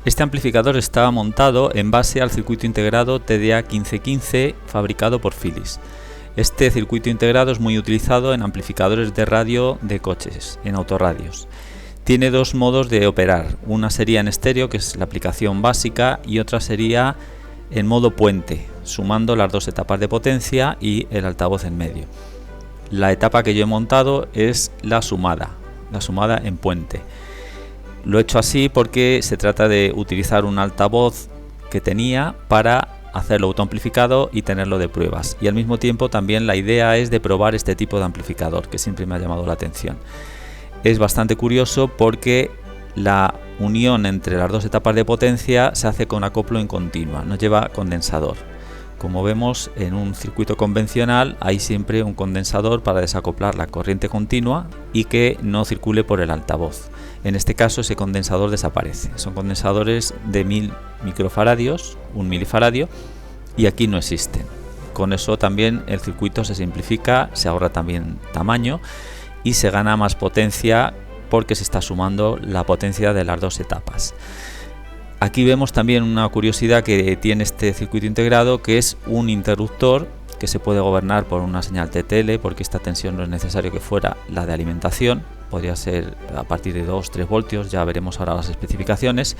Este amplificador está montado en base al circuito integrado TDA 1515 fabricado por Philips. Este circuito integrado es muy utilizado en amplificadores de radio de coches, en autorradios. Tiene dos modos de operar, una sería en estéreo, que es la aplicación básica, y otra sería en modo puente, sumando las dos etapas de potencia y el altavoz en medio. La etapa que yo he montado es la sumada en puente. Lo he hecho así porque se trata de utilizar un altavoz que tenía para hacerlo autoamplificado y tenerlo de pruebas, y al mismo tiempo también la idea es de probar este tipo de amplificador, que siempre me ha llamado la atención. Es bastante curioso porque la unión entre las dos etapas de potencia se hace con acoplo en continua, no lleva condensador. Como vemos, en un circuito convencional hay siempre un condensador para desacoplar la corriente continua y que no circule por el altavoz. En este caso ese condensador desaparece. Son condensadores de 1000 microfaradios, 1 milifaradio, y aquí no existen. Con eso también el circuito se simplifica, se ahorra también tamaño y se gana más potencia porque se está sumando la potencia de las dos etapas. Aquí vemos también una curiosidad que tiene este circuito integrado, que es un interruptor que se puede gobernar por una señal TTL, porque esta tensión no es necesario que fuera la de alimentación, podría ser a partir de 2-3 voltios, ya veremos ahora las especificaciones,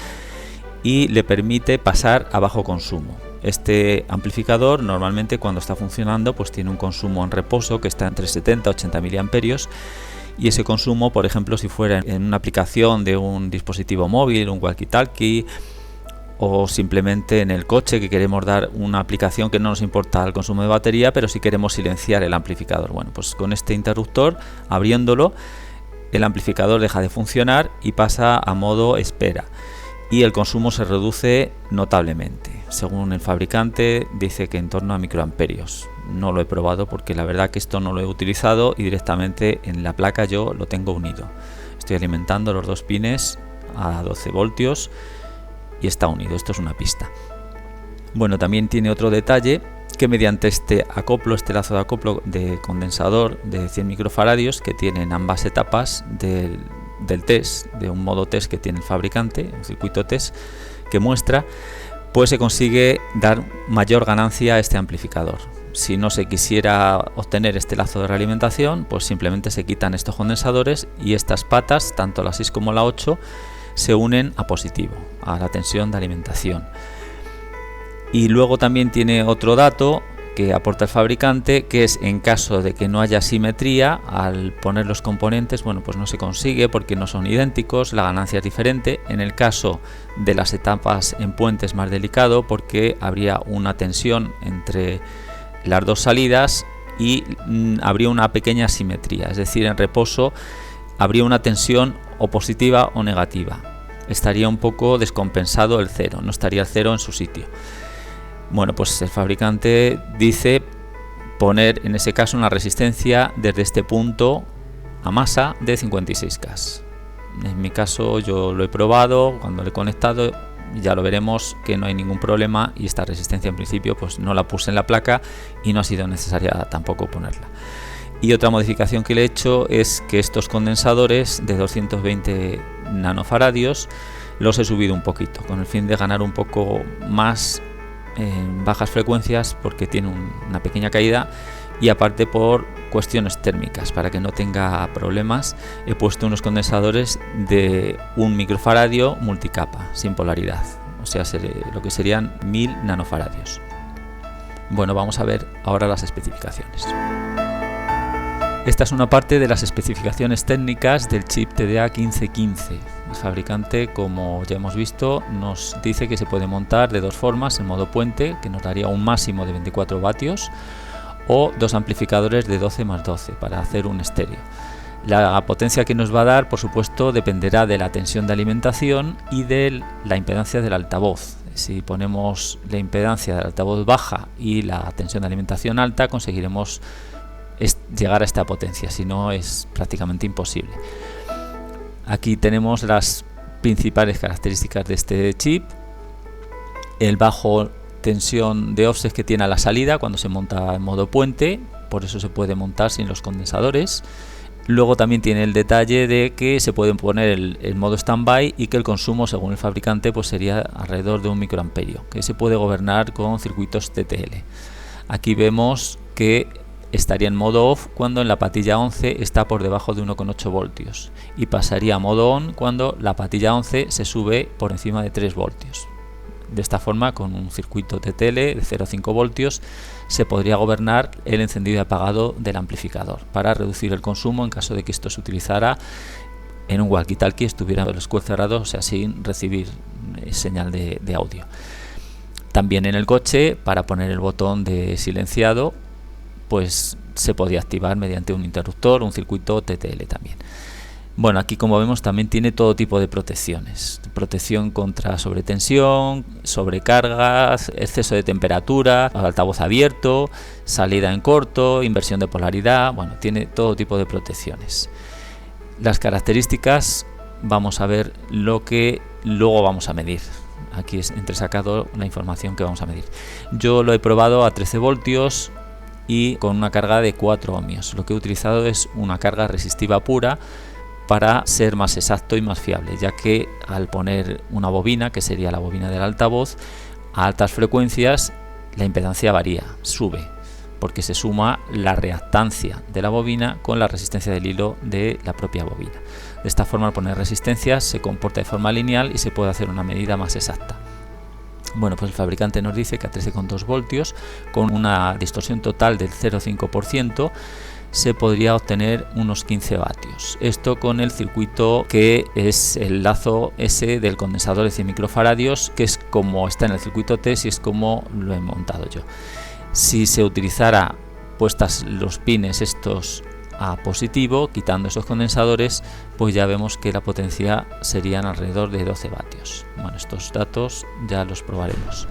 y le permite pasar a bajo consumo. Este amplificador normalmente cuando está funcionando pues tiene un consumo en reposo que está entre 70-80 miliamperios, y ese consumo, por ejemplo, si fuera en una aplicación de un dispositivo móvil, un walkie-talkie, o simplemente en el coche que queremos dar una aplicación que no nos importa el consumo de batería, pero si queremos silenciar el amplificador. Bueno, pues con este interruptor, abriéndolo, el amplificador deja de funcionar y pasa a modo espera, y el consumo se reduce notablemente. Según el fabricante dice que en torno a microamperios. No lo he probado porque la verdad que esto no lo he utilizado y directamente en la placa yo lo tengo unido. Estoy alimentando los dos pines a 12 voltios y está unido. Esto es una pista. Bueno, también tiene otro detalle, que mediante este acoplo, este lazo de acoplo de condensador de 100 microfaradios que tienen ambas etapas del test, de un modo test que tiene el fabricante, un circuito test que muestra, pues se consigue dar mayor ganancia a este amplificador. Si no se quisiera obtener este lazo de realimentación, pues simplemente se quitan estos condensadores y estas patas, tanto la 6 como la 8, se unen a positivo, a la tensión de alimentación. Y luego también tiene otro dato que aporta el fabricante, que es en caso de que no haya simetría, al poner los componentes, bueno, pues no se consigue porque no son idénticos, la ganancia es diferente. En el caso de las etapas en puente es más delicado porque habría una tensión entre las dos salidas y habría una pequeña asimetría, es decir, en reposo habría una tensión o positiva o negativa, estaría un poco descompensado el cero, no estaría el cero en su sitio. Bueno, pues el fabricante dice poner en ese caso una resistencia desde este punto a masa de 56K. En mi caso yo lo he probado, cuando lo he conectado ya lo veremos que no hay ningún problema, y esta resistencia en principio pues no la puse en la placa y no ha sido necesaria tampoco ponerla. Y otra modificación que le he hecho es que estos condensadores de 220 nanofaradios los he subido un poquito con el fin de ganar un poco más en bajas frecuencias, porque tiene una pequeña caída, y aparte por cuestiones térmicas, para que no tenga problemas he puesto unos condensadores de 1 microfaradio multicapa sin polaridad, o sea, lo que serían 1000 nanofaradios. Bueno, vamos a ver ahora las especificaciones. Esta es una parte de las especificaciones técnicas del chip TDA 1515. El fabricante, como ya hemos visto, nos dice que se puede montar de dos formas: en modo puente, que nos daría un máximo de 24 vatios, o dos amplificadores de 12 más 12 para hacer un estéreo. La potencia que nos va a dar, por supuesto, dependerá de la tensión de alimentación y de la impedancia del altavoz. Si ponemos la impedancia del altavoz baja y la tensión de alimentación alta, conseguiremos llegar a esta potencia, si no es prácticamente imposible. Aquí tenemos las principales características de este chip: el bajo tensión de offset que tiene a la salida cuando se monta en modo puente, por eso se puede montar sin los condensadores. Luego también tiene el detalle de que se puede poner el modo standby y que el consumo, según el fabricante, pues sería alrededor de 1 microamperio, que se puede gobernar con circuitos TTL. Aquí vemos que estaría en modo off cuando en la patilla 11 está por debajo de 1,8 voltios y pasaría a modo on cuando la patilla 11 se sube por encima de 3 voltios. De esta forma, con un circuito TTL de 0,5 voltios se podría gobernar el encendido y apagado del amplificador para reducir el consumo en caso de que esto se utilizara en un walkie-talkie, estuviera el square cerrado, o sea, sin recibir señal de audio. También en el coche, para poner el botón de silenciado, pues se podía activar mediante un interruptor, un circuito TTL también. Bueno, aquí como vemos también tiene todo tipo de protecciones. Protección contra sobretensión, sobrecargas, exceso de temperatura, altavoz abierto, salida en corto, inversión de polaridad. Bueno, tiene todo tipo de protecciones. Las características, vamos a ver lo que luego vamos a medir. Aquí es entresacado la información que vamos a medir. Yo lo he probado a 13 voltios y con una carga de 4 ohmios. Lo que he utilizado es una carga resistiva pura para ser más exacto y más fiable, ya que al poner una bobina, que sería la bobina del altavoz, a altas frecuencias la impedancia varía, sube, porque se suma la reactancia de la bobina con la resistencia del hilo de la propia bobina. De esta forma, al poner resistencias se comporta de forma lineal y se puede hacer una medida más exacta. Bueno, pues el fabricante nos dice que a 13,2 voltios, con una distorsión total del 0,5%, se podría obtener unos 15 vatios. Esto con el circuito que es el lazo S del condensador de 100 microfaradios, que es como está en el circuito test y es como lo he montado yo. Si se utilizara puestas los pines estos a positivo, quitando esos condensadores, pues ya vemos que la potencia serían alrededor de 12 vatios. Bueno, estos datos ya los probaremos.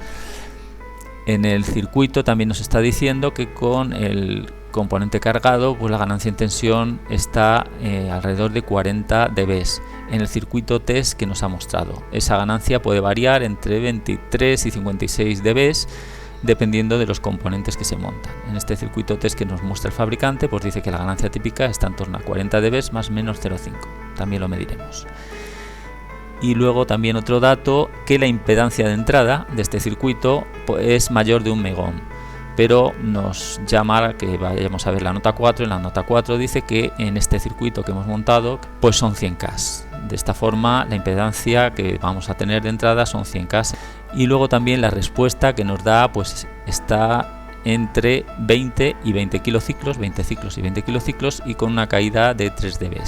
En el circuito también nos está diciendo que con el componente cargado, pues la ganancia en tensión está alrededor de 40 dB en el circuito test que nos ha mostrado. Esa ganancia puede variar entre 23 y 56 dB dependiendo de los componentes que se montan. En este circuito test que nos muestra el fabricante, pues dice que la ganancia típica está en torno a 40 dB más menos 0,5. También lo mediremos. Y luego también otro dato, que la impedancia de entrada de este circuito pues, es mayor de 1 megón, pero nos llama a que vayamos a ver la nota 4. En la nota 4 dice que en este circuito que hemos montado pues son 100K. De esta forma la impedancia que vamos a tener de entrada son 100K. Y luego también la respuesta que nos da pues está entre 20 y 20 kilociclos, 20 ciclos y 20 kilociclos, y con una caída de 3 dB.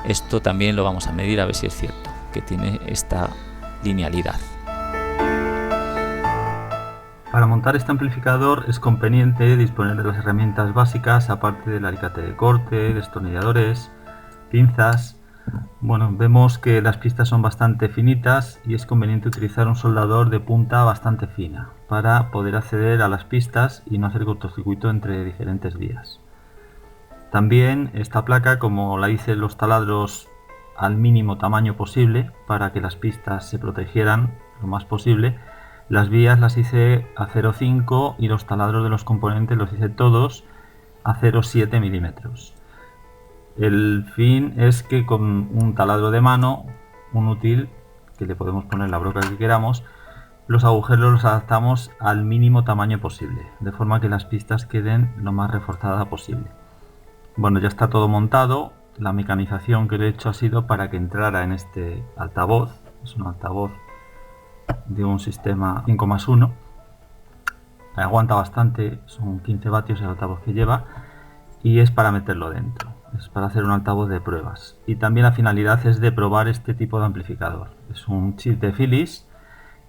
Esto también lo vamos a medir a ver si es cierto, que tiene esta linealidad. Para montar este amplificador es conveniente disponer de las herramientas básicas, aparte del alicate de corte, destornilladores, pinzas. Bueno, vemos que las pistas son bastante finitas y es conveniente utilizar un soldador de punta bastante fina para poder acceder a las pistas y no hacer cortocircuito entre diferentes vías. También esta placa, como la hice los taladros al mínimo tamaño posible para que las pistas se protegieran lo más posible, las vías las hice a 0,5 y los taladros de los componentes los hice todos a 0,7 milímetros. El fin es que con un taladro de mano, un útil, que le podemos poner la broca que queramos, los agujeros los adaptamos al mínimo tamaño posible, de forma que las pistas queden lo más reforzadas posible. Bueno, ya está todo montado. La mecanización que le he hecho ha sido para que entrara en este altavoz. Es un altavoz de un sistema 5+1. Aguanta bastante, son 15 vatios el altavoz que lleva, y es para meterlo dentro. Es para hacer un altavoz de pruebas. Y también la finalidad es de probar este tipo de amplificador. Es un chip de Philips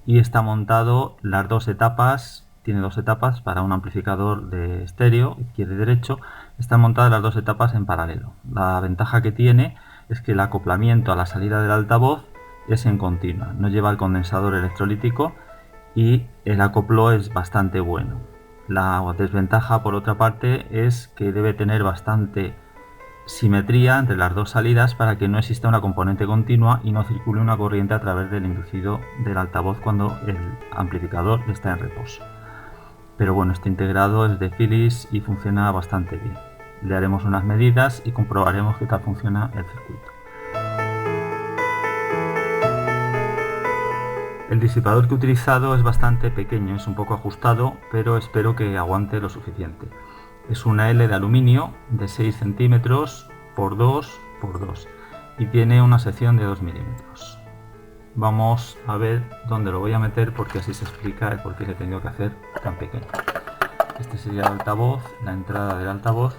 y está montado las dos etapas. Tiene dos etapas para un amplificador de estéreo, izquierdo y derecho. Están montadas las dos etapas en paralelo. La ventaja que tiene es que el acoplamiento a la salida del altavoz es en continua. No lleva el condensador electrolítico y el acoplo es bastante bueno. La desventaja, por otra parte, es que debe tener bastante simetría entre las dos salidas para que no exista una componente continua y no circule una corriente a través del inducido del altavoz cuando el amplificador está en reposo. pero bueno, este integrado es de Philips y funciona bastante bien. Le haremos unas medidas y comprobaremos qué tal funciona el circuito. El disipador que he utilizado es bastante pequeño, es un poco ajustado, pero espero que aguante lo suficiente. Es una L de aluminio de 6 centímetros por 2 por 2 y tiene una sección de 2 milímetros. Vamos a ver dónde lo voy a meter porque así se explica el por qué le he tenido que hacer tan pequeño. Este sería el altavoz, la entrada del altavoz,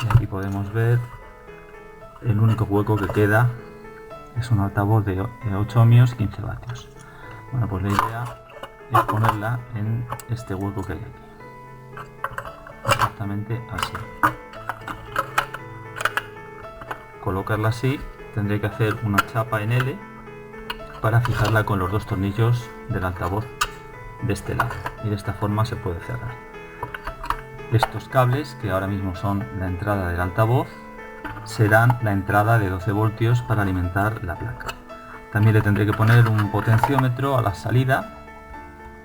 y aquí podemos ver el único hueco que queda. Es un altavoz de 8 ohmios, 15 vatios. Bueno, pues la idea es ponerla en este hueco que hay aquí. Exactamente así. Colocarla así, tendré que hacer una chapa en L para fijarla con los dos tornillos del altavoz de este lado. Y de esta forma se puede cerrar. Estos cables, que ahora mismo son la entrada del altavoz, serán la entrada de 12 voltios para alimentar la placa. También le tendré que poner un potenciómetro a la salida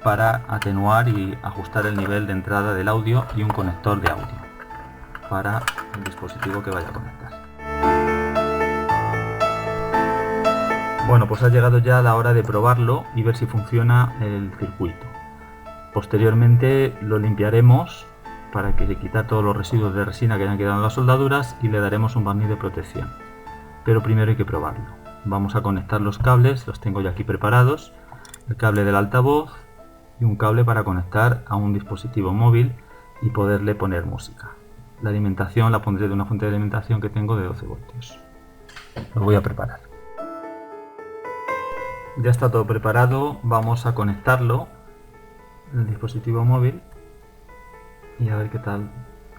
para atenuar y ajustar el nivel de entrada del audio y un conector de audio para el dispositivo que vaya a conectar. Bueno, pues ha llegado ya la hora de probarlo y ver si funciona el circuito. Posteriormente lo limpiaremos para que quitar todos los residuos de resina que hayan quedado en las soldaduras y le daremos un barniz de protección. Pero primero hay que probarlo. Vamos a conectar los cables, los tengo ya aquí preparados, el cable del altavoz y un cable para conectar a un dispositivo móvil y poderle poner música. La alimentación la pondré de una fuente de alimentación que tengo de 12 voltios. Lo voy a preparar. Ya está todo preparado, vamos a conectarlo el dispositivo móvil y a ver qué tal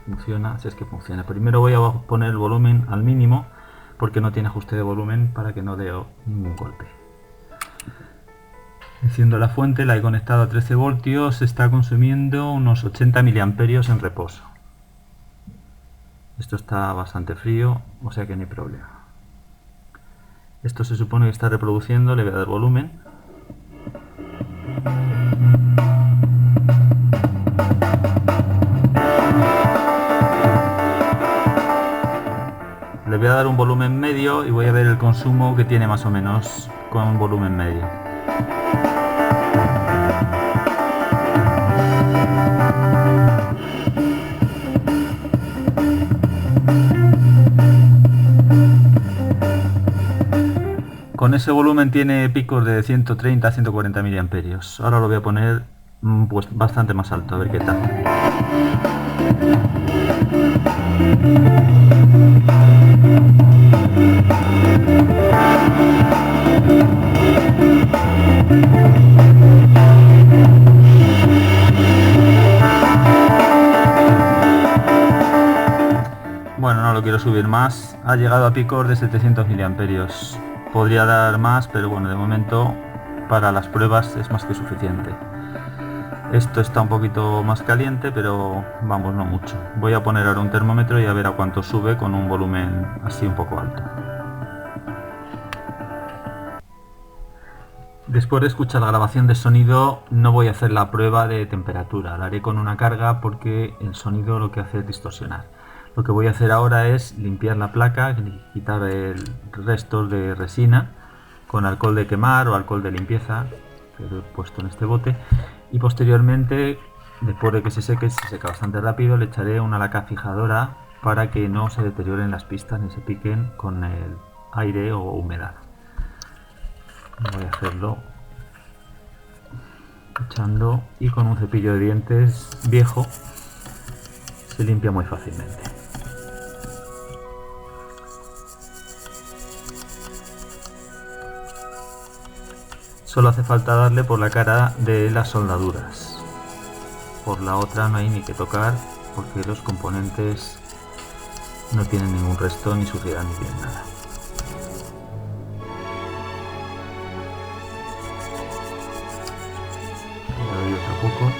funciona, si es que funciona. Primero voy a poner el volumen al mínimo porque no tiene ajuste de volumen para que no dé ningún golpe. Enciendo la fuente, la he conectado a 13 voltios, está consumiendo unos 80 miliamperios en reposo. Esto está bastante frío, o sea que no hay problema. Esto se supone que está reproduciendo, le voy a dar volumen. Le voy a dar un volumen medio y voy a ver el consumo que tiene más o menos con un volumen medio. Con ese volumen tiene picos de 130 a 140 miliamperios. Ahora lo voy a poner pues bastante más alto, a ver qué tal. Bueno, no lo quiero subir más. Ha llegado a picos de 700 miliamperios. Podría dar más, pero bueno, de momento para las pruebas es más que suficiente. Esto está un poquito más caliente, pero vamos, no mucho. Voy a poner ahora un termómetro y a ver a cuánto sube con un volumen así un poco alto. Después de escuchar la grabación de sonido, no voy a hacer la prueba de temperatura. La haré con una carga porque el sonido lo que hace es distorsionar. Lo que voy a hacer ahora es limpiar la placa, quitar restos de resina con alcohol de quemar o alcohol de limpieza que lo he puesto en este bote, y posteriormente, después de que se seque bastante rápido, le echaré una laca fijadora para que no se deterioren las pistas ni se piquen con el aire o humedad. Voy a hacerlo echando, y con un cepillo de dientes viejo se limpia muy fácilmente. Solo hace falta darle por la cara de las soldaduras. Por la otra no hay ni que tocar porque los componentes no tienen ningún resto, ni suciedad, ni bien nada. Le doy otro poco.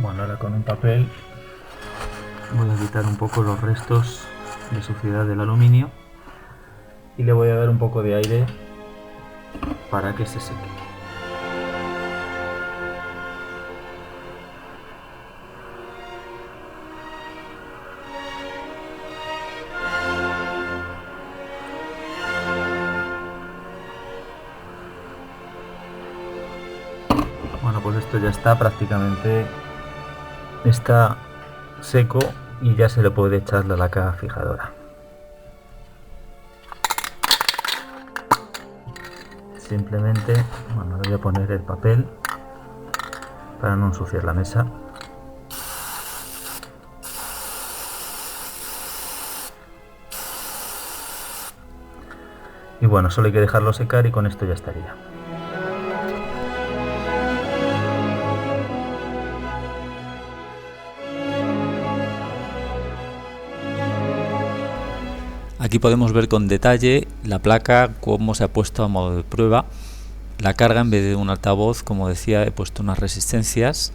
Bueno, ahora con un papel Voy a quitar un poco los restos de suciedad del aluminio y le voy a dar un poco de aire para que se seque. Bueno, pues esto ya está prácticamente, está seco y ya se le puede echar la laca fijadora. Simplemente, bueno, le voy a poner el papel para no ensuciar la mesa. Y bueno, solo hay que dejarlo secar y con esto ya estaría. Aquí podemos ver con detalle la placa, cómo se ha puesto a modo de prueba. La carga, en vez de un altavoz, como decía, he puesto unas resistencias.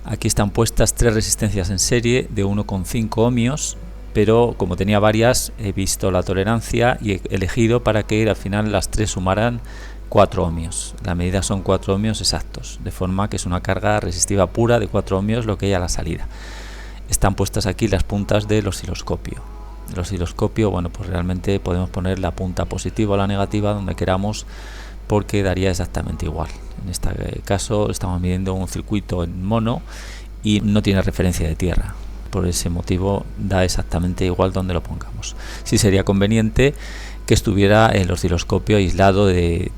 Aquí están puestas 3 resistencias en serie de 1,5 ohmios, pero como tenía varias, he visto la tolerancia y he elegido para que al final las 3 sumaran 4 ohmios. La medida son 4 ohmios exactos, de forma que es una carga resistiva pura de 4 ohmios lo que hay a la salida. Están puestas aquí las puntas del osciloscopio. El osciloscopio, bueno, pues realmente podemos poner la punta positiva o la negativa donde queramos, porque daría exactamente igual. En este caso estamos midiendo un circuito en mono y no tiene referencia de tierra, por ese motivo da exactamente igual donde lo pongamos. Sí sería conveniente que estuviera el osciloscopio aislado de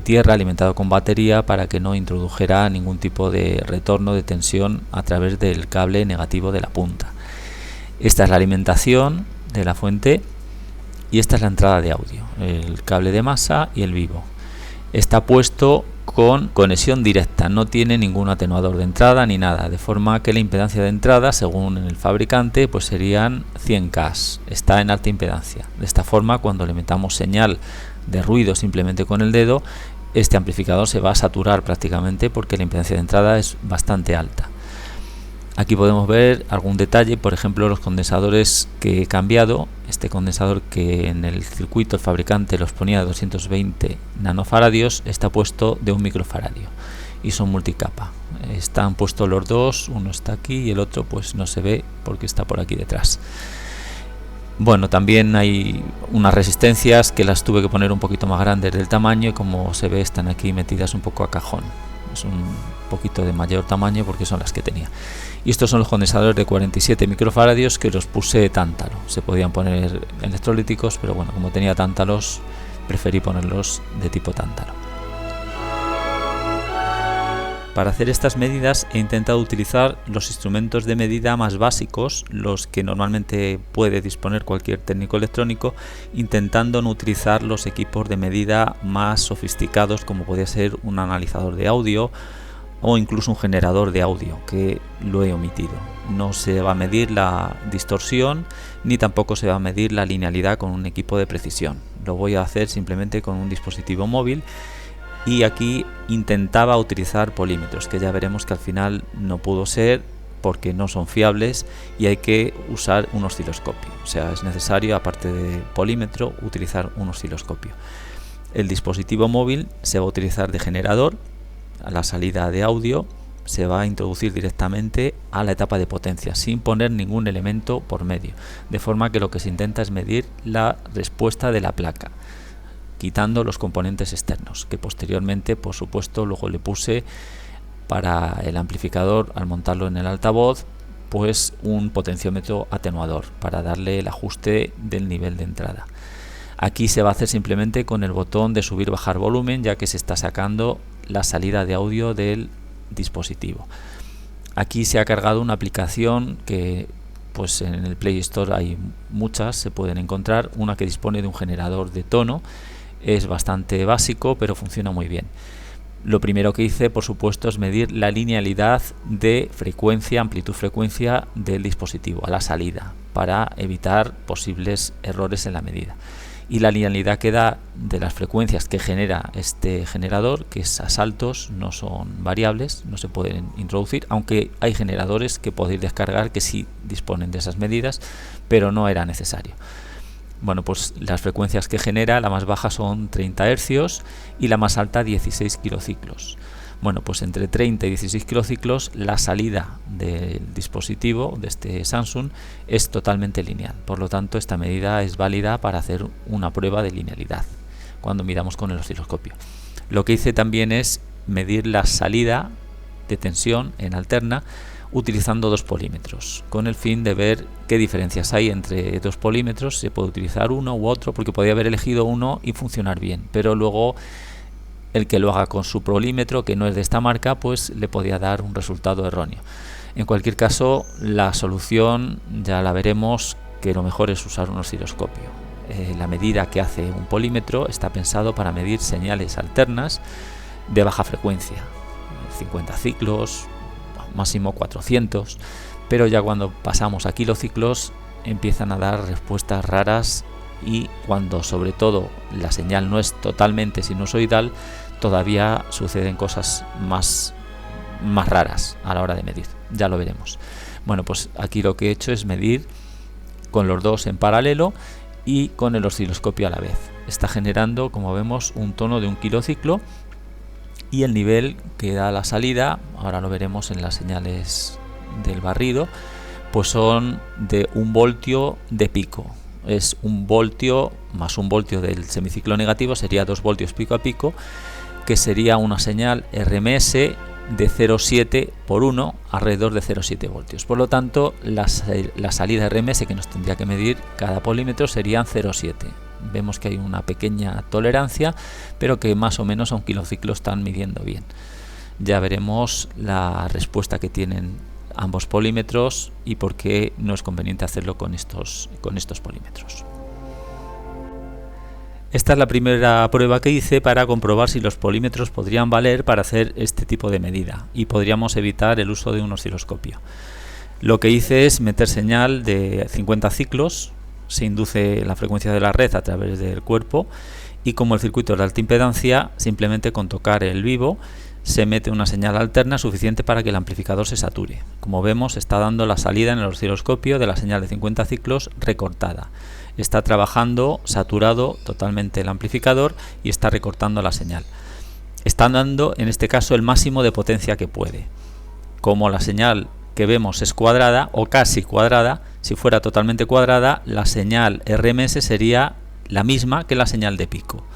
tierra, alimentado con batería, para que no introdujera ningún tipo de retorno de tensión a través del cable negativo de la punta. Esta es la alimentación de la fuente y esta es la entrada de audio, el cable de masa y el vivo. Está puesto con conexión directa, no tiene ningún atenuador de entrada ni nada, de forma que la impedancia de entrada, según el fabricante, pues serían 100K, está en alta impedancia. De esta forma, cuando le metamos señal de ruido simplemente con el dedo, este amplificador se va a saturar prácticamente, porque la impedancia de entrada es bastante alta. Aquí podemos ver algún detalle, por ejemplo los condensadores que he cambiado. Este condensador, que en el circuito el fabricante los ponía de 220 nanofaradios, está puesto de 1 microfaradio y son multicapa. Están puestos los dos, uno está aquí y el otro pues no se ve porque está por aquí detrás. Bueno, también hay unas resistencias que las tuve que poner un poquito más grandes del tamaño y, como se ve, están aquí metidas un poco a cajón. Es un poquito de mayor tamaño porque son las que tenía. Y estos son los condensadores de 47 microfaradios que los puse tántalo. Se podían poner electrolíticos, pero bueno, como tenía tántalos, preferí ponerlos de tipo tántalo. Para hacer estas medidas he intentado utilizar los instrumentos de medida más básicos, los que normalmente puede disponer cualquier técnico electrónico, intentando no utilizar los equipos de medida más sofisticados, como podría ser un analizador de audio o incluso un generador de audio, que lo he omitido. No se va a medir la distorsión ni tampoco se va a medir la linealidad con un equipo de precisión. Lo voy a hacer simplemente con un dispositivo móvil, y aquí intentaba utilizar polímetros, que ya veremos que al final no pudo ser porque no son fiables y hay que usar un osciloscopio. O sea, es necesario, aparte de polímetro, utilizar un osciloscopio. El dispositivo móvil se va a utilizar de generador. A la salida de audio se va a introducir directamente a la etapa de potencia sin poner ningún elemento por medio, de forma que lo que se intenta es medir la respuesta de la placa, quitando los componentes externos, que posteriormente, por supuesto, luego le puse para el amplificador, al montarlo en el altavoz, pues un potenciómetro atenuador para darle el ajuste del nivel de entrada. Aquí se va a hacer simplemente con el botón de subir bajar volumen, ya que se está sacando la salida de audio del dispositivo. Aquí se ha cargado una aplicación que pues en el Play Store hay muchas, se pueden encontrar. Una que dispone de un generador de tono, es bastante básico pero funciona muy bien. Lo primero que hice, por supuesto, es medir la linealidad de frecuencia, amplitud-frecuencia del dispositivo a la salida, para evitar posibles errores en la medida. y la linealidad que da de las frecuencias que genera este generador, que es a saltos, no son variables, no se pueden introducir, aunque hay generadores que podéis descargar que sí disponen de esas medidas, pero no era necesario. Bueno, pues las frecuencias que genera, la más baja son 30 Hz y la más alta 16 kilociclos. Bueno, pues entre 30 y 16 kilociclos la salida del dispositivo de este Samsung es totalmente lineal. Por lo tanto, esta medida es válida para hacer una prueba de linealidad cuando miramos con el osciloscopio. Lo que hice también es medir la salida de tensión en alterna utilizando dos polímetros, con el fin de ver qué diferencias hay entre dos polímetros. Se puede utilizar uno u otro, porque podría haber elegido uno y funcionar bien, pero luego el que lo haga con su polímetro, que no es de esta marca, pues le podía dar un resultado erróneo. En cualquier caso, la solución ya la veremos, que lo mejor es usar un osciloscopio. La medida que hace un polímetro está pensado para medir señales alternas de baja frecuencia, 50 ciclos, máximo 400, pero ya cuando pasamos a kilociclos empiezan a dar respuestas raras, y cuando sobre todo la señal no es totalmente sinusoidal, todavía suceden cosas más raras a la hora de medir. Ya lo veremos. Bueno, pues aquí lo que he hecho es medir con los dos en paralelo y con el osciloscopio a la vez. Está generando, como vemos, un tono de 1 kilociclo, y el nivel que da la salida, ahora lo veremos en las señales del barrido, pues son de 1 voltio de pico. Es 1 voltio más 1 voltio del semiciclo negativo, sería 2 voltios pico a pico, que sería una señal RMS de 0,7 por 1, alrededor de 0,7 voltios. Por lo tanto, la salida RMS que nos tendría que medir cada polímetro serían 0,7. Vemos que hay una pequeña tolerancia, pero que más o menos a 1 kilociclo están midiendo bien. Ya veremos la respuesta que tienen ambos polímetros y por qué no es conveniente hacerlo con estos polímetros. Esta es la primera prueba que hice para comprobar si los polímetros podrían valer para hacer este tipo de medida y podríamos evitar el uso de un osciloscopio. Lo que hice es meter señal de 50 ciclos, se induce la frecuencia de la red a través del cuerpo, y como el circuito es de alta impedancia, simplemente con tocar el vivo se mete una señal alterna suficiente para que el amplificador se sature. Como vemos, está dando la salida en el osciloscopio de la señal de 50 ciclos recortada. Está trabajando saturado totalmente el amplificador y está recortando la señal. Está dando en este caso el máximo de potencia que puede. Como la señal que vemos es cuadrada o casi cuadrada, si fuera totalmente cuadrada, la señal RMS sería la misma que la señal de pico.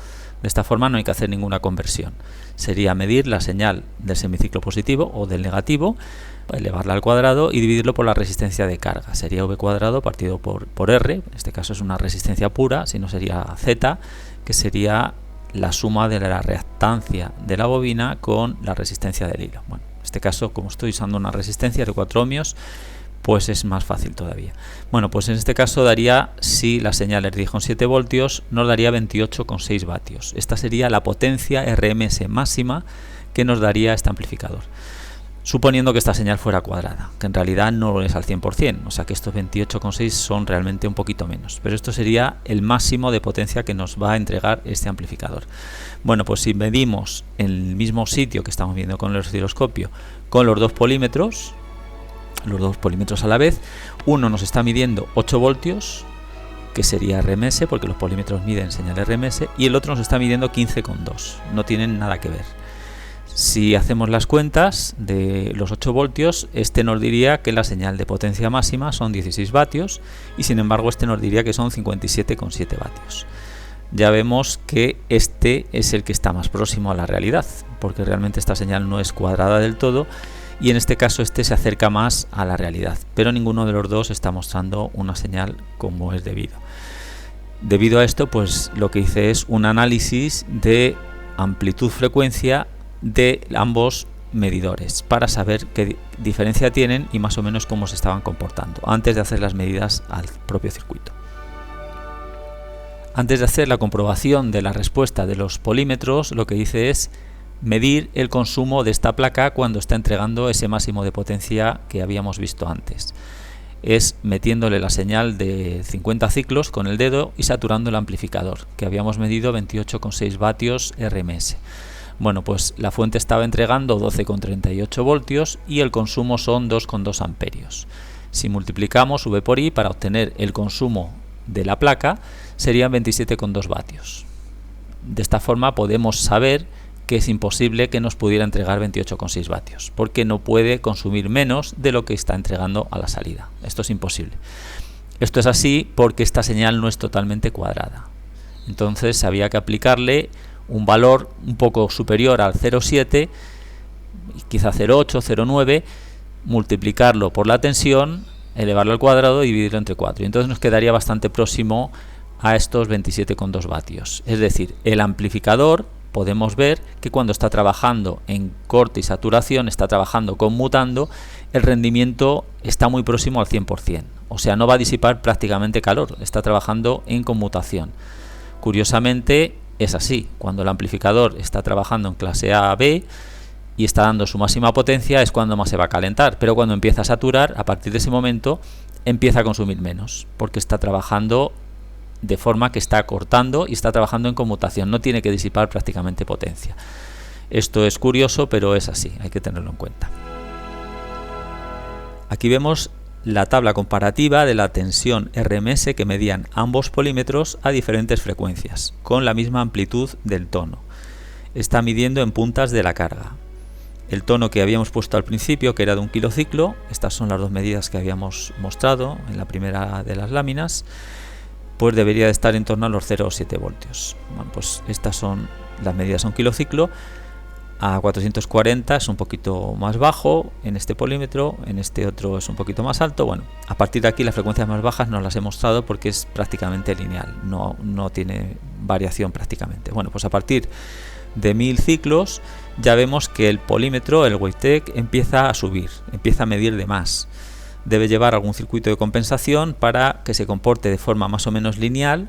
De esta forma no hay que hacer ninguna conversión. Sería medir la señal del semiciclo positivo o del negativo, elevarla al cuadrado y dividirlo por la resistencia de carga. Sería V cuadrado partido por R, en este caso es una resistencia pura, si no sería Z, que sería la suma de la reactancia de la bobina con la resistencia del hilo. Bueno, en este caso, como estoy usando una resistencia de 4 ohmios, pues es más fácil todavía. Bueno, pues en este caso daría, si la señal es 10,7 voltios, nos daría 28,6 vatios. Esta sería la potencia RMS máxima que nos daría este amplificador, suponiendo que esta señal fuera cuadrada, que en realidad no lo es al 100%, o sea que estos 28,6 son realmente un poquito menos, pero esto sería el máximo de potencia que nos va a entregar este amplificador. Bueno, pues si medimos en el mismo sitio que estamos viendo con el osciloscopio, con los dos polímetros a la vez, uno nos está midiendo 8 voltios, que sería RMS, porque los polímetros miden señal RMS, y el otro nos está midiendo 15,2, no tienen nada que ver. Si hacemos las cuentas de los 8 voltios, este nos diría que la señal de potencia máxima son 16 vatios, y sin embargo este nos diría que son 57,7 vatios. Ya vemos que este es el que está más próximo a la realidad, porque realmente esta señal no es cuadrada del todo, y en este caso este se acerca más a la realidad, pero ninguno de los dos está mostrando una señal como es debido. Debido a esto, pues lo que hice es un análisis de amplitud-frecuencia de ambos medidores para saber qué diferencia tienen y más o menos cómo se estaban comportando antes de hacer las medidas al propio circuito. Antes de hacer la comprobación de la respuesta de los polímetros, lo que hice es medir el consumo de esta placa cuando está entregando ese máximo de potencia que habíamos visto antes. es metiéndole la señal de 50 ciclos con el dedo y saturando el amplificador, que habíamos medido 28,6 vatios RMS. Bueno, pues la fuente estaba entregando 12,38 voltios y el consumo son 2,2 amperios. Si multiplicamos V por I para obtener el consumo de la placa, serían 27,2 vatios. De esta forma podemos saber que es imposible que nos pudiera entregar 28,6 vatios, porque no puede consumir menos de lo que está entregando a la salida. Esto es imposible. Esto es así porque esta señal no es totalmente cuadrada. Entonces había que aplicarle un valor un poco superior al 0,7, quizá 0,8, 0,9, multiplicarlo por la tensión, elevarlo al cuadrado y dividirlo entre 4. Y entonces nos quedaría bastante próximo a estos 27,2 vatios. Es decir, el amplificador, podemos ver que cuando está trabajando en corte y saturación, está trabajando conmutando, el rendimiento está muy próximo al 100%. O sea, no va a disipar prácticamente calor, está trabajando en conmutación. Curiosamente es así, cuando el amplificador está trabajando en clase A-B y está dando su máxima potencia es cuando más se va a calentar, pero cuando empieza a saturar, a partir de ese momento empieza a consumir menos, porque está trabajando de forma que está cortando y está trabajando en conmutación, no tiene que disipar prácticamente potencia. Esto es curioso, pero es así, hay que tenerlo en cuenta. Aquí vemos la tabla comparativa de la tensión RMS que medían ambos polímetros a diferentes frecuencias, con la misma amplitud del tono. Está midiendo en puntas de la carga. El tono que habíamos puesto al principio, que era de 1 kilociclo, estas son las dos medidas que habíamos mostrado en la primera de las láminas, pues debería de estar en torno a los 0,7 voltios. Bueno, pues estas son las medidas a 1 kilociclo. A 440 es un poquito más bajo en este polímetro, en este otro es un poquito más alto. Bueno, a partir de aquí las frecuencias más bajas no las he mostrado porque es prácticamente lineal, no tiene variación prácticamente. Bueno, pues a partir de 1000 ciclos ya vemos que el polímetro, el WaveTech, empieza a subir, empieza a medir de más. Debe llevar algún circuito de compensación para que se comporte de forma más o menos lineal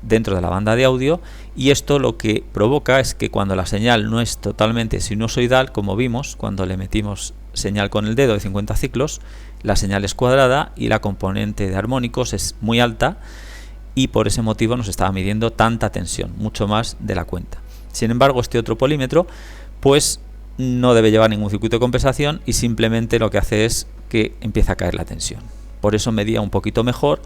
dentro de la banda de audio, y esto lo que provoca es que cuando la señal no es totalmente sinusoidal, como vimos cuando le metimos señal con el dedo de 50 ciclos, la señal es cuadrada y la componente de armónicos es muy alta, y por ese motivo nos estaba midiendo tanta tensión, mucho más de la cuenta. Sin embargo, este otro polímetro pues no debe llevar ningún circuito de compensación y simplemente lo que hace es que empieza a caer la tensión. Por eso medía un poquito mejor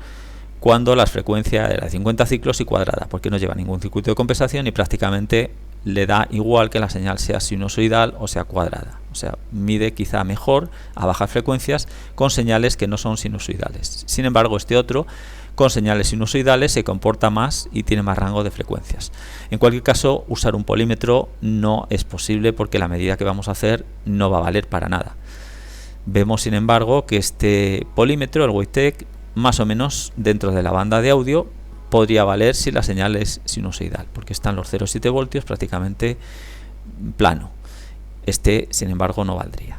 cuando la frecuencia era de 50 ciclos y cuadrada, porque no lleva ningún circuito de compensación y prácticamente le da igual que la señal sea sinusoidal o sea cuadrada. O sea, mide quizá mejor a bajas frecuencias con señales que no son sinusoidales. Sin embargo, este otro con señales sinusoidales se comporta más y tiene más rango de frecuencias. En cualquier caso, usar un polímetro no es posible porque la medida que vamos a hacer no va a valer para nada. Vemos, sin embargo, que este polímetro, el WaveTech, más o menos dentro de la banda de audio podría valer si la señal es sinusoidal, porque están los 0,7 voltios prácticamente plano. Este, sin embargo, no valdría.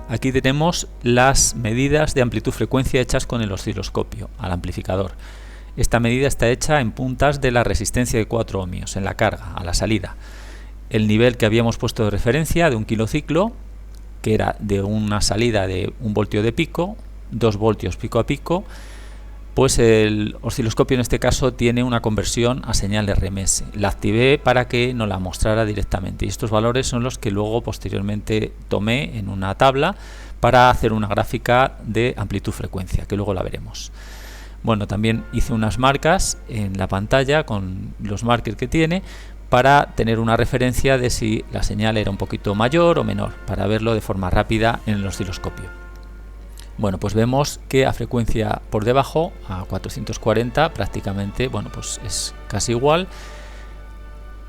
Aquí tenemos las medidas de amplitud-frecuencia hechas con el osciloscopio al amplificador. Esta medida está hecha en puntas de la resistencia de 4 ohmios en la carga, a la salida. El nivel que habíamos puesto de referencia de 1 kilociclo, que era de una salida de 1 voltio de pico, 2 voltios pico a pico, pues el osciloscopio en este caso tiene una conversión a señal RMS. La activé para que nos la mostrara directamente y estos valores son los que luego posteriormente tomé en una tabla para hacer una gráfica de amplitud-frecuencia, que luego la veremos. Bueno, también hice unas marcas en la pantalla con los markers que tiene para tener una referencia de si la señal era un poquito mayor o menor, para verlo de forma rápida en el osciloscopio. Bueno, pues vemos que a frecuencia por debajo, a 440, prácticamente, bueno, pues es casi igual,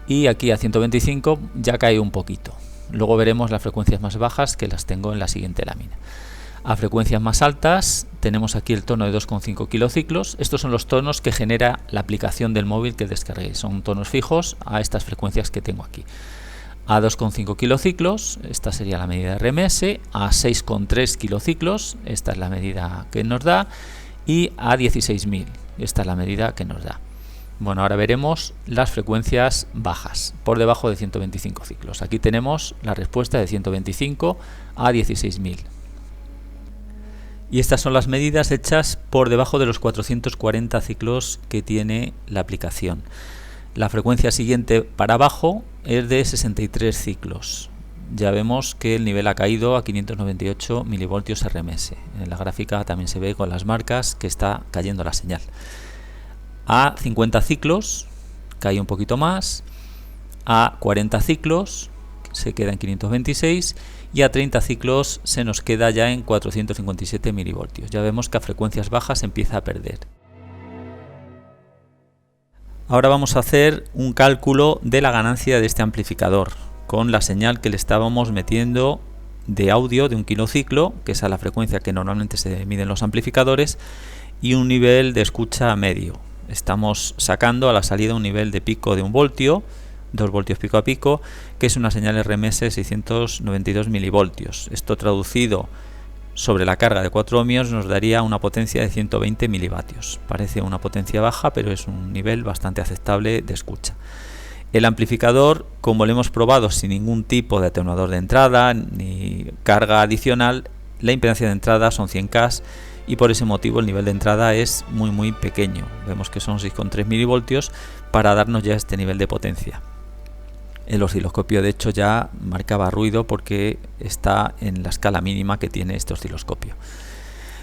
y aquí a 125 ya cae un poquito. Luego veremos las frecuencias más bajas, que las tengo en la siguiente lámina. A frecuencias más altas tenemos aquí el tono de 2,5 kilociclos. Estos son los tonos que genera la aplicación del móvil que descarguéis. Son tonos fijos a estas frecuencias que tengo aquí. A 2,5 kilociclos, esta sería la medida de RMS. A 6,3 kilociclos, esta es la medida que nos da. Y a 16.000, esta es la medida que nos da. Bueno, ahora veremos las frecuencias bajas, por debajo de 125 ciclos. Aquí tenemos la respuesta de 125 a 16.000. Y estas son las medidas hechas por debajo de los 440 ciclos que tiene la aplicación. La frecuencia siguiente para abajo es de 63 ciclos. Ya vemos que el nivel ha caído a 598 milivoltios RMS. En la gráfica también se ve con las marcas que está cayendo la señal. A 50 ciclos cae un poquito más, a 40 ciclos se queda en 526 y a 30 ciclos se nos queda ya en 457 milivoltios. Ya vemos que a frecuencias bajas empieza a perder. Ahora vamos a hacer un cálculo de la ganancia de este amplificador con la señal que le estábamos metiendo de audio de 1 kilociclo, que es a la frecuencia que normalmente se miden los amplificadores, y un nivel de escucha medio. Estamos sacando a la salida un nivel de pico de 1 voltio, 2 voltios pico a pico, que es una señal RMS 692 milivoltios. Esto traducido sobre la carga de 4 ohmios nos daría una potencia de 120 milivatios. Parece una potencia baja, pero es un nivel bastante aceptable de escucha. El amplificador, como lo hemos probado sin ningún tipo de atenuador de entrada ni carga adicional, la impedancia de entrada son 100K y por ese motivo el nivel de entrada es muy pequeño. Vemos que son 6,3 milivoltios para darnos ya este nivel de potencia. El osciloscopio de hecho ya marcaba ruido porque está en la escala mínima que tiene este osciloscopio.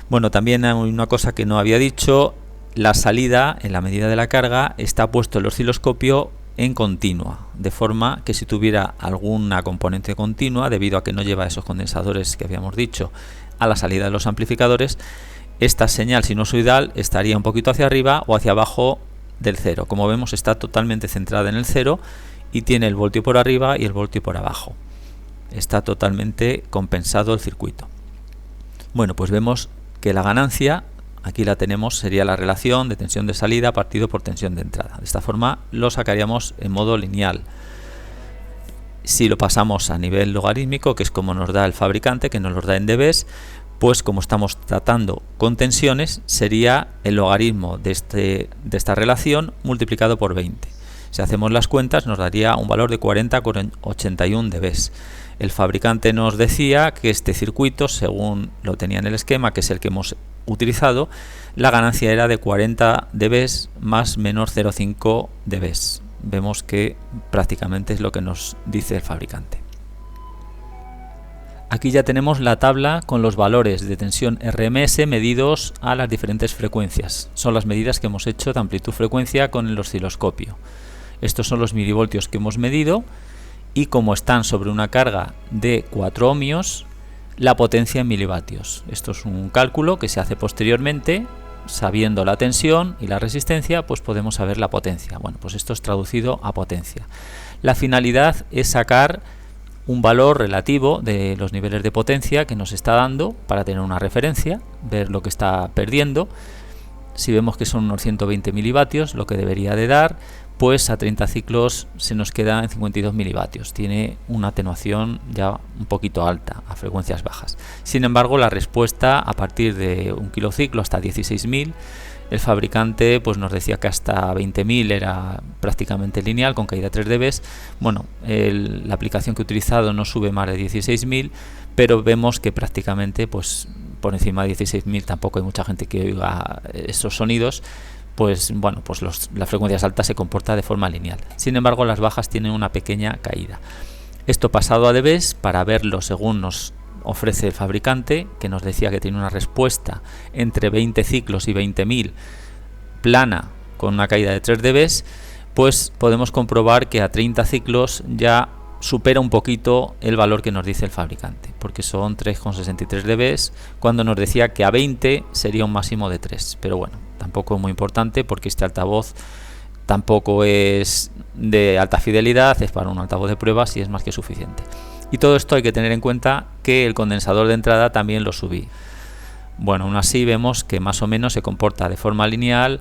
Bueno, también hay una cosa que no había dicho: la salida en la medida de la carga está puesto el osciloscopio en continua, de forma que si tuviera alguna componente continua, debido a que no lleva esos condensadores que habíamos dicho a la salida de los amplificadores, esta señal sinusoidal estaría un poquito hacia arriba o hacia abajo del cero. Como vemos, está totalmente centrada en el cero y tiene el voltio por arriba y el voltio por abajo. Está totalmente compensado el circuito. Bueno, pues vemos que la ganancia, aquí la tenemos, sería la relación de tensión de salida partido por tensión de entrada. De esta forma lo sacaríamos en modo lineal. Si lo pasamos a nivel logarítmico, que es como nos da el fabricante, que nos lo da en dBs, pues como estamos tratando con tensiones, sería el logaritmo de esta relación multiplicado por 20. Si hacemos las cuentas nos daría un valor de 40,81 dBs. El fabricante nos decía que este circuito, según lo tenía en el esquema, que es el que hemos utilizado, la ganancia era de 40 dBs más menos 0,5 dBs. Vemos que prácticamente es lo que nos dice el fabricante. Aquí ya tenemos la tabla con los valores de tensión RMS medidos a las diferentes frecuencias. Son las medidas que hemos hecho de amplitud-frecuencia con el osciloscopio. Estos son los milivoltios que hemos medido y como están sobre una carga de 4 ohmios, la potencia en milivatios. Esto es un cálculo que se hace posteriormente. Sabiendo la tensión y la resistencia, pues podemos saber la potencia. Bueno, pues esto es traducido a potencia. La finalidad es sacar un valor relativo de los niveles de potencia que nos está dando para tener una referencia, ver lo que está perdiendo. Si vemos que son unos 120 milivatios, lo que debería de dar, pues a 30 ciclos se nos queda en 52 milivatios. Tiene una atenuación ya un poquito alta a frecuencias bajas. Sin embargo, la respuesta a partir de 1 kilociclo hasta 16.000, el fabricante pues nos decía que hasta 20.000 era prácticamente lineal con caída 3 dBs. Bueno, la aplicación que he utilizado no sube más de 16.000, pero vemos que prácticamente pues por encima de 16.000 tampoco hay mucha gente que oiga esos sonidos. Pues bueno, pues las frecuencias altas se comporta de forma lineal. Sin embargo, las bajas tienen una pequeña caída. Esto pasado a dBs para verlo según nos ofrece el fabricante, que nos decía que tiene una respuesta entre 20 ciclos y 20.000 plana con una caída de 3 dBs, pues podemos comprobar que a 30 ciclos ya supera un poquito el valor que nos dice el fabricante, porque son 3,63 dBs cuando nos decía que a 20 sería un máximo de 3, pero bueno, tampoco es muy importante porque este altavoz tampoco es de alta fidelidad, es para un altavoz de pruebas y es más que suficiente. Y todo esto hay que tener en cuenta que el condensador de entrada también lo subí. Bueno, aún así vemos que más o menos se comporta de forma lineal,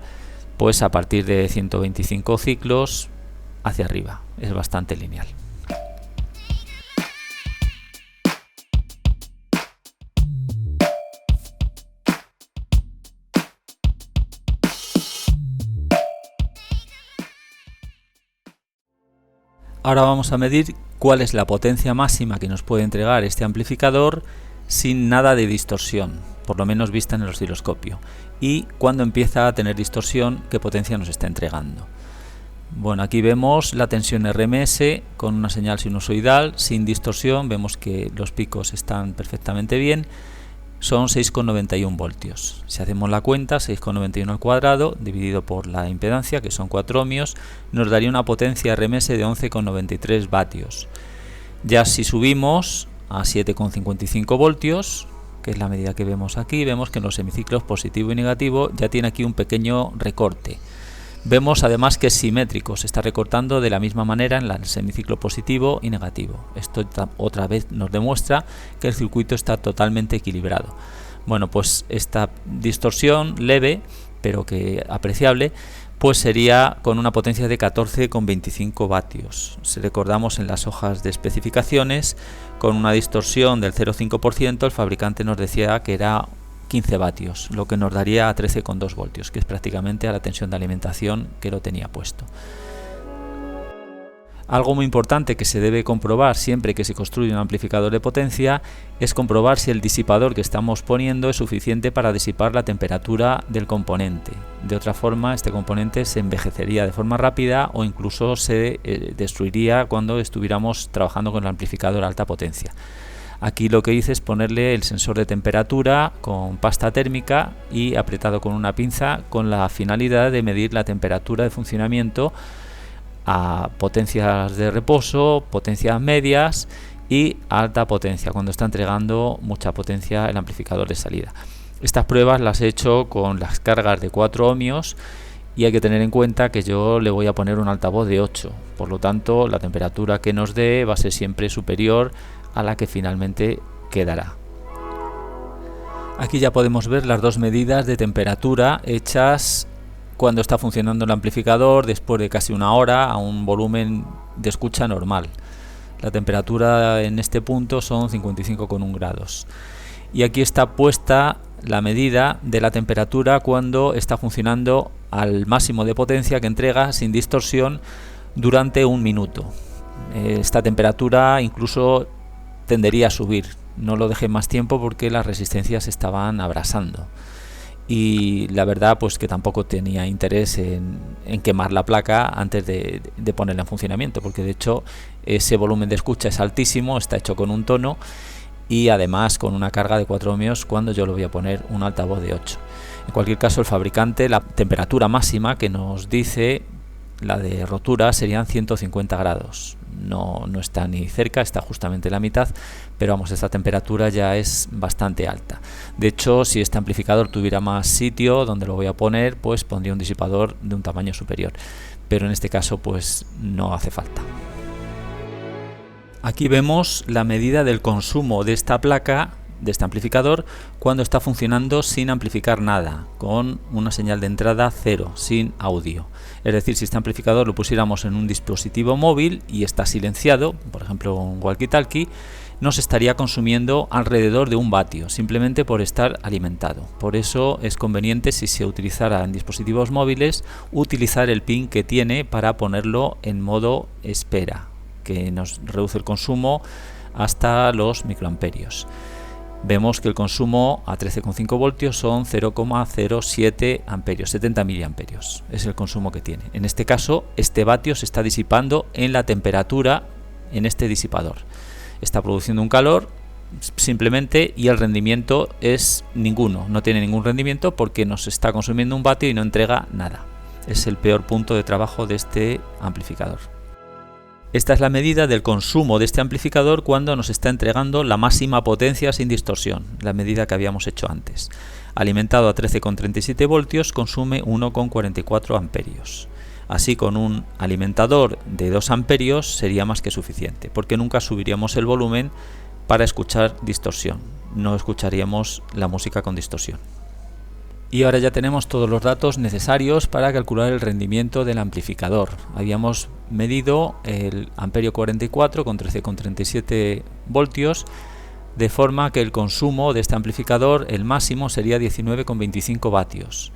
pues a partir de 125 ciclos hacia arriba, es bastante lineal. Ahora vamos a medir cuál es la potencia máxima que nos puede entregar este amplificador sin nada de distorsión. por lo menos vista en el osciloscopio, y cuando empieza a tener distorsión, qué potencia nos está entregando. Bueno, aquí vemos la tensión RMS con una señal sinusoidal sin distorsión, vemos que los picos están perfectamente bien, son 6,91 voltios. Si hacemos la cuenta, 6,91 al cuadrado dividido por la impedancia, que son 4 ohmios, nos daría una potencia RMS de 11,93 vatios. Ya si subimos a 7,55 voltios, que es la medida que vemos aquí, vemos que en los semiciclos positivo y negativo ya tiene aquí un pequeño recorte. Vemos además que es simétrico, se está recortando de la misma manera en el semiciclo positivo y negativo. Esto otra vez nos demuestra que el circuito está totalmente equilibrado. Bueno, pues esta distorsión leve, pero que apreciable, pues sería con una potencia de 14,25 vatios. Si recordamos en las hojas de especificaciones, con una distorsión del 0,5%, el fabricante nos decía que era 15 vatios, lo que nos daría a 13,2 voltios, que es prácticamente a la tensión de alimentación que lo tenía puesto. Algo muy importante que se debe comprobar siempre que se construye un amplificador de potencia es comprobar si el disipador que estamos poniendo es suficiente para disipar la temperatura del componente. De otra forma, este componente se envejecería de forma rápida o incluso se destruiría cuando estuviéramos trabajando con el amplificador a alta potencia. Aquí lo que hice es ponerle el sensor de temperatura con pasta térmica y apretado con una pinza con la finalidad de medir la temperatura de funcionamiento a potencias de reposo, potencias medias y alta potencia, cuando está entregando mucha potencia el amplificador de salida. Estas pruebas las he hecho con las cargas de 4 ohmios y hay que tener en cuenta que yo le voy a poner un altavoz de 8, por lo tanto la temperatura que nos dé va a ser siempre superior a la que finalmente quedará. Aquí ya podemos ver las dos medidas de temperatura hechas cuando está funcionando el amplificador después de casi una hora a un volumen de escucha normal. La temperatura en este punto son 55,1 grados. Y aquí está puesta la medida de la temperatura cuando está funcionando al máximo de potencia que entrega sin distorsión durante un minuto. Esta temperatura incluso tendería a subir, no lo dejé más tiempo porque las resistencias estaban abrasando y la verdad pues que tampoco tenía interés en quemar la placa antes de ponerla en funcionamiento, porque de hecho ese volumen de escucha es altísimo, está hecho con un tono y además con una carga de 4 ohmios cuando yo le voy a poner un altavoz de 8. En cualquier caso, el fabricante, la temperatura máxima que nos dice, la de rotura, serían 150 grados. No está ni cerca, está justamente la mitad, pero vamos, esta temperatura ya es bastante alta. De hecho, si este amplificador tuviera más sitio donde lo voy a poner, pues pondría un disipador de un tamaño superior, pero en este caso pues no hace falta. Aquí vemos la medida del consumo de esta placa, de este amplificador, cuando está funcionando sin amplificar nada, con una señal de entrada 0, sin audio. Es decir, si este amplificador lo pusiéramos en un dispositivo móvil y está silenciado, por ejemplo un walkie-talkie, nos estaría consumiendo alrededor de 1 vatio, simplemente por estar alimentado. Por eso es conveniente, si se utilizara en dispositivos móviles, utilizar el pin que tiene para ponerlo en modo espera, que nos reduce el consumo hasta los microamperios. Vemos que el consumo a 13,5 voltios son 0,07 amperios, 70 miliamperios. Es el consumo que tiene. En este caso, este vatio se está disipando en la temperatura en este disipador. Está produciendo un calor simplemente y el rendimiento es ninguno. No tiene ningún rendimiento porque nos está consumiendo 1 vatio y no entrega nada. Es el peor punto de trabajo de este amplificador. Esta es la medida del consumo de este amplificador cuando nos está entregando la máxima potencia sin distorsión, la medida que habíamos hecho antes. Alimentado a 13,37 voltios consume 1,44 amperios. Así, con un alimentador de 2 amperios sería más que suficiente, porque nunca subiríamos el volumen para escuchar distorsión. No escucharíamos la música con distorsión. Y ahora ya tenemos todos los datos necesarios para calcular el rendimiento del amplificador. Habíamos medido el amperio 44 con 13,37 voltios, de forma que el consumo de este amplificador, el máximo, sería 19,25 vatios.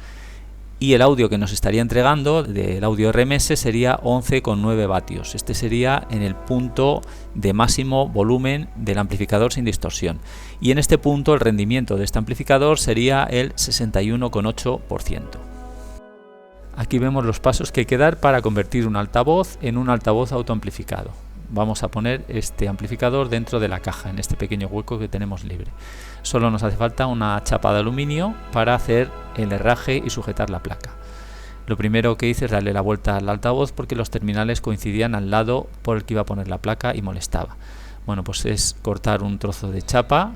y el audio que nos estaría entregando del audio RMS sería 11,9 vatios. Este sería en el punto de máximo volumen del amplificador sin distorsión, y en este punto el rendimiento de este amplificador sería el 61,8%. Aquí vemos los pasos que hay que dar para convertir un altavoz en un altavoz autoamplificado. Vamos a poner este amplificador dentro de la caja, en este pequeño hueco que tenemos libre. Solo nos hace falta una chapa de aluminio para hacer el herraje y sujetar la placa. Lo primero que hice es darle la vuelta al altavoz porque los terminales coincidían al lado por el que iba a poner la placa y molestaba. Bueno, pues es cortar un trozo de chapa,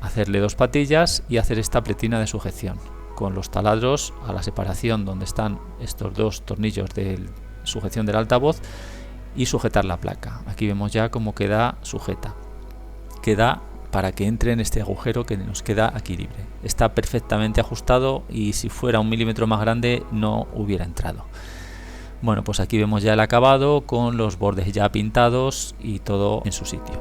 hacerle 2 patillas y hacer esta pletina de sujeción con los taladros a la separación donde están estos 2 tornillos de sujeción del altavoz y sujetar la placa. Aquí vemos ya cómo queda sujeta. Queda para que entre en este agujero que nos queda aquí libre. Está perfectamente ajustado y si fuera 1 milímetro más grande no hubiera entrado. Bueno, pues aquí vemos ya el acabado con los bordes ya pintados y todo en su sitio.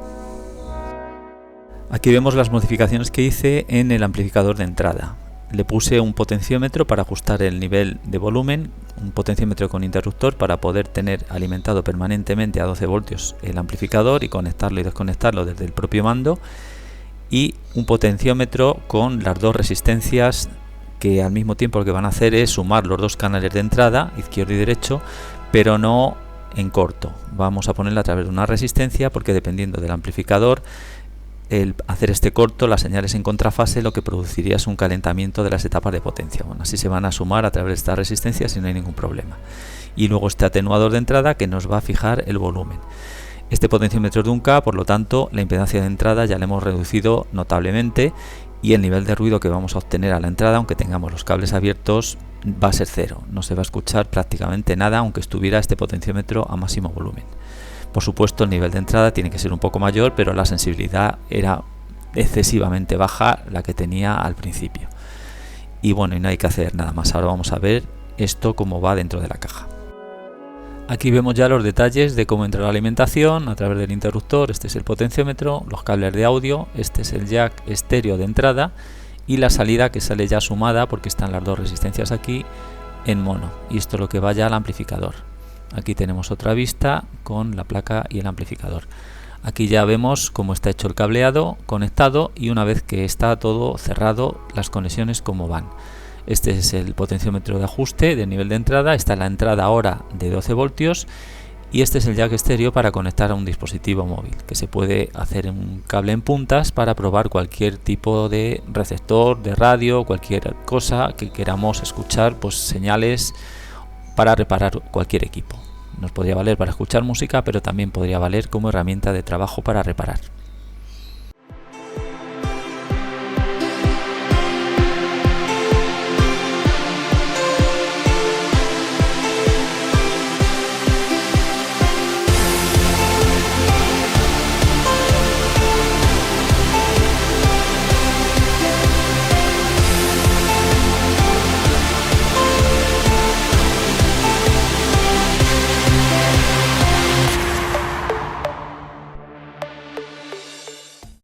Aquí vemos las modificaciones que hice en el amplificador de entrada. Le puse un potenciómetro para ajustar el nivel de volumen, un potenciómetro con interruptor para poder tener alimentado permanentemente a 12 voltios el amplificador y conectarlo y desconectarlo desde el propio mando, y un potenciómetro con las 2 resistencias que al mismo tiempo lo que van a hacer es sumar los 2 canales de entrada, izquierdo y derecho, pero no en corto. Vamos a ponerla a través de una resistencia porque dependiendo del amplificador, el hacer este corto, las señales en contrafase, lo que produciría es un calentamiento de las etapas de potencia. Bueno, así se van a sumar a través de estas resistencias y no hay ningún problema. Y luego este atenuador de entrada que nos va a fijar el volumen. Este potenciómetro es de 1K, por lo tanto la impedancia de entrada ya la hemos reducido notablemente y el nivel de ruido que vamos a obtener a la entrada, aunque tengamos los cables abiertos, va a ser 0. No se va a escuchar prácticamente nada aunque estuviera este potenciómetro a máximo volumen. Por supuesto, el nivel de entrada tiene que ser un poco mayor, pero la sensibilidad era excesivamente baja la que tenía al principio. Y bueno, y no hay que hacer nada más. Ahora vamos a ver esto cómo va dentro de la caja. Aquí vemos ya los detalles de cómo entra la alimentación a través del interruptor. Este es el potenciómetro, los cables de audio, este es el jack estéreo de entrada y la salida que sale ya sumada porque están las 2 resistencias aquí en mono. Y esto es lo que va ya al amplificador. Aquí tenemos otra vista con la placa y el amplificador. Aquí ya vemos cómo está hecho el cableado, conectado, y una vez que está todo cerrado, las conexiones cómo van. Este es el potenciómetro de ajuste del nivel de entrada, esta es la entrada ahora de 12 voltios y este es el jack estéreo para conectar a un dispositivo móvil, que se puede hacer en un cable en puntas para probar cualquier tipo de receptor, de radio, cualquier cosa que queramos escuchar, pues señales para reparar cualquier equipo. Nos podría valer para escuchar música, pero también podría valer como herramienta de trabajo para reparar.